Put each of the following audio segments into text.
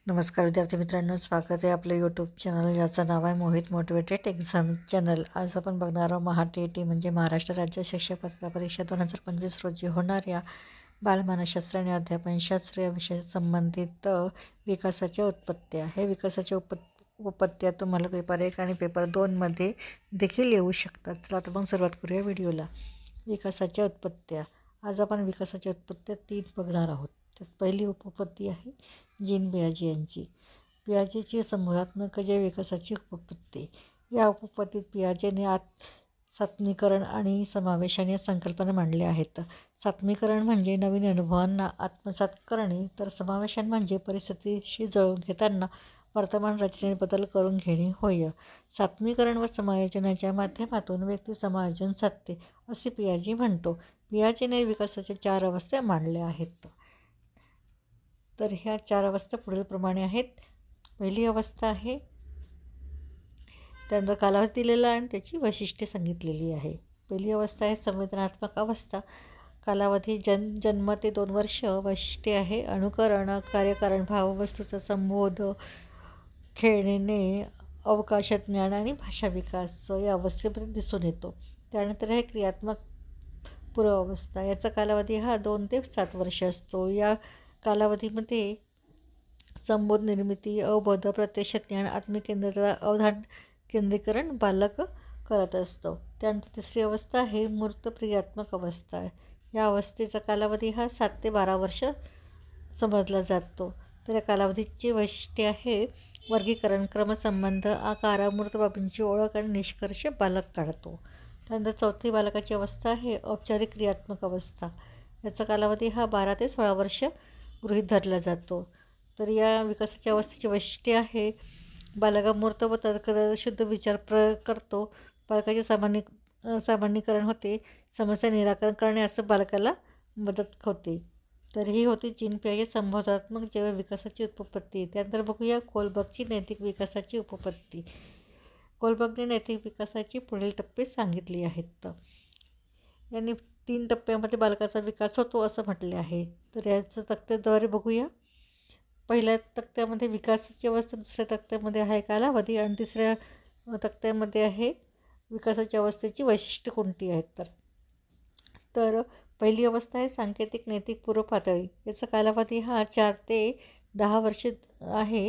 नमस्कार विद्यार्थी मित्रांनो, स्वागत आहे आपलं यूट्यूब चॅनल ज्याचं नाव आहे मोहित मोटिवेटेड एक्झाम चॅनल। आज आपण बघणार आहोत महा-टी-ई-टी म्हणजे महाराष्ट्र राज्य शिक्षक पात्रता परीक्षा 2025 रोजी होणाऱ्या बालमानसशास्त्र आणि अध्यापनशास्त्र या विषयाशी संबंधित विकासाच्या उत्पत्त्या। हे विकासाच्या उपपत्त्या तुम्हाला पेपर 1 आणि पेपर 2 मध्ये देखील येऊ शकतात। चला तर मग सुरुवात करूया व्हिडिओला। विकासाच्या उत्पत्त्या। आज आपण विकासाच्या उत्पत्त्या 3 बघणार आहोत। त्यात पहिली उपपत्ती आहे जीन पियाजे यांची। पियाजेची संबोधात्मक जय विकासाची उपपत्ती। या उपपत्तीत पियाजेने सात्मीकरण आणि समावेशन या संकल्पना मांडल्या आहेत। सात्मीकरण म्हणजे नवीन अनुभवांना आत्मसात करणे, तर समावेशन म्हणजे परिस्थितीशी जुळवून घेताना वर्तमान रचनेत बदल करून घेणे होय। सात्मीकरण व समायोजनाच्या माध्यमातून व्यक्ती समायोजन साधते असे पियाजे म्हणतो। पियाजेने विकासाच्या 4 अवस्था मांडल्या आहेत। तर ह्या 4 अवस्था पुढीलप्रमाणे आहेत। पहिली अवस्था आहे, त्यानंतर कालावधी दिलेला आणि त्याची वैशिष्ट्ये सांगितलेली आहे। पहिली अवस्था आहे संवेदनात्मक अवस्था। कालावधी जन्म ते 2 वर्ष। वैशिष्ट्ये आहे अनुकरण, कार्यकारण, भाववस्तूचा संबोध, खेळणे, अवकाशज्ञान आणि भाषा विकास या अवस्थेमध्ये दिसून येतो। त्यानंतर आहे क्रियात्मक पूर्वावस्था। याचा कालावधी हा 2 ते 7 वर्ष असतो। या कालावधीमध्ये संबोध निर्मिती, अवबोध, प्रत्यक्ष ज्ञान, आत्मकेंद्रितता, अवधान केंद्रीकरण बालक करत असतो। त्यानंतर तिसरी अवस्था आहे मूर्त क्रियात्मक अवस्था। या अवस्थेचा कालावधी हा 7 ते 12 वर्ष समजला जातो। तर या कालावधीची वैशिष्ट्ये आहे वर्गीकरण, क्रमसंबंध, आकार, अमूर्त बाबींची ओळख आणि निष्कर्ष बालक काढतो। त्यानंतर चौथी बालकाची अवस्था आहे औपचारिक क्रियात्मक अवस्था। याचा कालावधी हा 12 ते 16 वर्ष गृहीत धरला जातो। तर या विकासाच्या अवस्थेची वैशिष्ट्ये आहे बालक मूर्त व तर्कशुद्ध विचार करतो, बालकाचे सामान्यीकरण होते, समस्या निराकरण करणे असं बालकाला मदत होते। तर ही होती जीन पियाजे संबोधात्मक जैव विकासाची उपपत्ती। त्यानंतर बघूया कोलबर्गची नैतिक विकासाची उपपत्ती। कोलबर्गने नैतिक विकासाची पुढील टप्पे सांगितले आहेत। यांनी 3 टप्प्यामध्ये बालकाचा विकास होतो असं म्हटले आहे। तर याचं तक्त्याद्वारे बघूया। पहिल्या तक्त्यामध्ये विकासाची अवस्था, दुसऱ्या तक्त्यामध्ये आहे कालावधी आणि तिसऱ्या तक्त्यामध्ये आहे विकासाच्या अवस्थेची वैशिष्ट्ये कोणती आहेत। तर पहिली अवस्था आहे सांकेतिक नैतिक पूर्व पातळी। याचा कालावधी हा 4 ते 10 वर्ष आहे।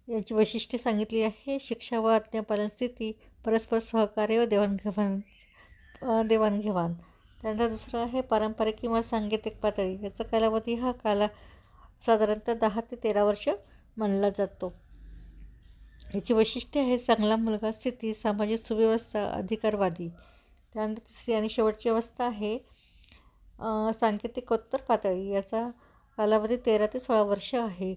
याची वैशिष्ट्ये सांगितली आहे शिक्षा व आज्ञापालन स्थिती, परस्पर सहकार्य व देवाणघेवाण। त्यानंतर दुसरं आहे पारंपरिक किंवा सांकेतिक पातळी। याचा कालावधी हा साधारणतः 10 ते 13 वर्ष मानला जातो। याची वैशिष्ट्ये आहे चांगला मुलगा स्थिती, सामाजिक सुव्यवस्था, अधिकारवादी। त्यानंतर तिसरी आणि शेवटची अवस्था आहे सांकेतिकोत्तर पातळी। याचा कालावधी 13 ते 16 वर्ष आहे।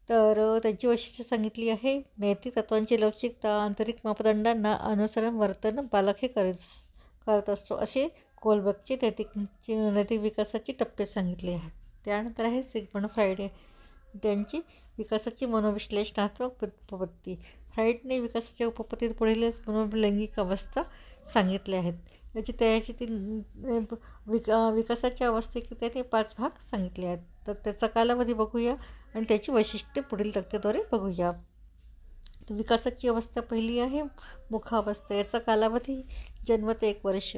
तर त्याची वैशिष्ट्ये सांगितली आहे नैतिक तत्त्वांची लवचिकता, आंतरिक मापदंडांना अनुसरण वर्तन बालक हे करत असतो असे कोलबर्गचे नैतिक विकासाचे टप्पे सांगितले आहेत। त्यानंतर आहे सिग्मंड फ्राईड त्यांची विकासाची मनोविश्लेषणात्मक उपपत्ती। फ्राईडने विकासाच्या उपपत्तीत पुढीलच मनोलैंगिक अवस्था सांगितल्या आहेत। त्याची 3 विकासाच्या अवस्थेचे त्याने 5 भाग सांगितले आहेत। तर त्याचा कालावधी बघूया आणि त्याची वैशिष्ट्ये पुढील तक्त्याद्वारे बघूया। विकासाची अवस्था पहिली आहे मुखावस्था। याचा कालावधी जन्म ते 1 वर्ष।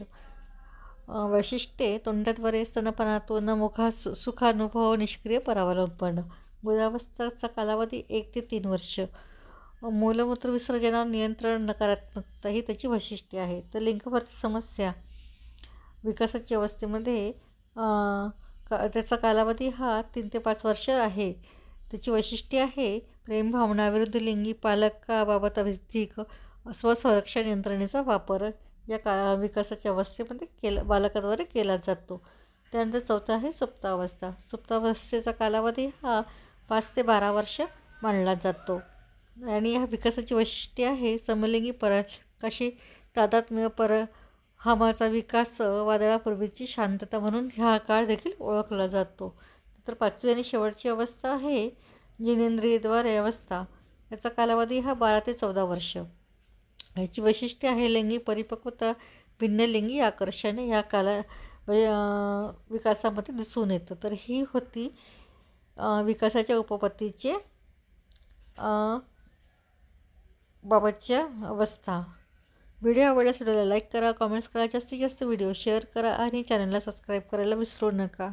वैशिष्ट्ये तोंडाद्वारे स्तनपानातून सुखानुभव, निष्क्रिय परावलंबन। गुदावस्थेचा कालावधी 1 ते 3 वर्ष। मूलमूत्र विसर्जनावर नियंत्रण, नकारात्मकता ही त्याची वैशिष्ट्ये आहे। तर लिंगभरती समस्या विकासाच्या अवस्थेमध्ये त्याचा कालावधी हा 3 ते 5 वर्ष आहे। त्याची वैशिष्ट्ये आहे प्रेम भावना, विरुद्ध लिंगी पालकाबाबत अधिक स्वसंरक्षण यंत्रणेचा वापर या विकासाच्या अवस्थेमध्ये बालकाद्वारे केला जातो। त्यानंतर चौथा आहे सुप्तावस्था। सुप्तावस्थेचा कालावधी हा 5 ते 12 वर्ष मानला जातो आणि ह्या विकासाची वैशिष्ट्ये आहे समलिंगी परकाशी तादात्म्य, परहमाचा विकास, वादळापूर्वीची शांतता म्हणून हा काळ देखील ओळखला जातो। तर 5वी आणि शेवटची अवस्था आहे जिनेंद्रियद्वारे अवस्था। याचा कालावधी हा 12 ते 14 वर्ष। याची वैशिष्ट्ये आहे लैंगिक परिपक्वता, भिन्नलिंगी आकर्षण या विकासामध्ये दिसून येतं। तर ही होती विकासाच्या उपपत्तीचे बाबतच्या अवस्था. व्हिडिओ आवडल्यास व्हिडिओला लाईक करा, कमेंट्स करा, जास्तीत जास्त व्हिडिओ शेअर करा आणि चॅनलला सबस्क्राईब करायला विसरू नका.